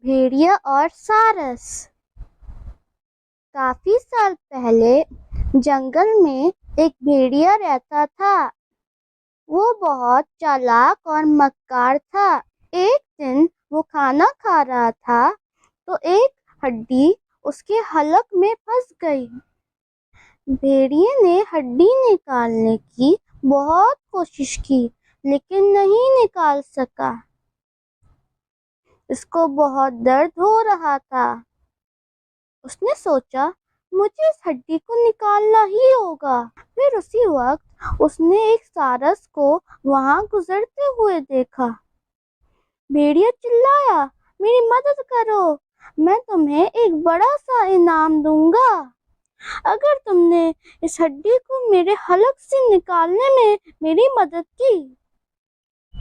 بھیڑیا اور سارس۔ کافی سال پہلے جنگل میں ایک بھیڑیا رہتا تھا۔ وہ بہت چالاک اور مکار تھا۔ ایک دن وہ کھانا کھا رہا تھا تو ایک ہڈی اس کے حلق میں پھنس گئی۔ بھیڑیے نے ہڈی نکالنے کی بہت کوشش کی لیکن نہیں نکال سکا۔ اس کو بہت درد ہو رہا تھا۔ اس نے سوچا مجھے اس ہڈی کو نکالنا ہی ہوگا۔ پھر اسی وقت اس نے ایک سارس کو وہاں گزرتے ہوئے دیکھا۔ بھیڑیا چلایا، میری مدد کرو، میں تمہیں ایک بڑا سا انعام دوں گا اگر تم نے اس ہڈی کو میرے حلق سے نکالنے میں میری مدد کی۔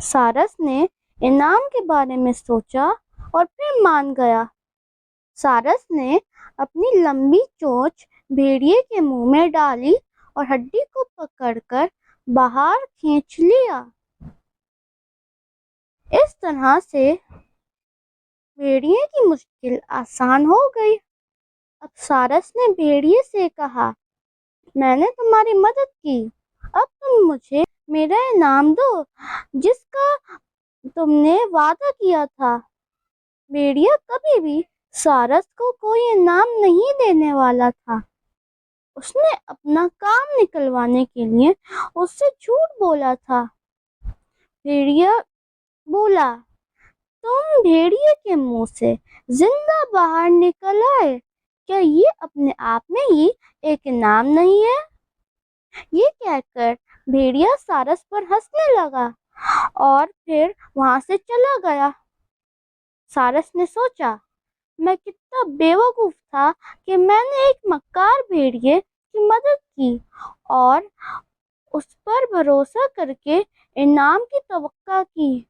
سارس نے انعام کے بارے میں سوچا اور پھر مان گیا۔ سارس نے اپنی لمبی چونچ بھیڑیے کے منہ میں ڈالی اور ہڈی کو پکڑ کر باہر کھینچ لیا۔ اس طرح سے بھیڑیے کی مشکل آسان ہو گئی۔ اب سارس نے بھیڑیے سے کہا، میں نے تمہاری مدد کی، اب تم مجھے میرا انعام دو جس کا تم نے وعدہ کیا تھا۔ بھیڑیا کبھی بھی سارس کو کوئی انعام نہیں دینے والا تھا۔ اس نے اپنا کام نکلوانے کے لیے اس سے جھوٹ بولا تھا۔ بھیڑیا بولا، تم بھیڑیے کے منہ سے زندہ باہر نکل آئے، کیا یہ اپنے آپ میں ہی ایک انعام نہیں ہے؟ یہ کہہ کر بھیڑیا سارس پر ہنسنے لگا اور پھر وہاں سے چلا گیا۔ سارس نے سوچا، میں کتنا بے وقوف تھا کہ میں نے ایک مکار بھیڑیے کی مدد کی اور اس پر بھروسہ کر کے انعام کی توقع کی۔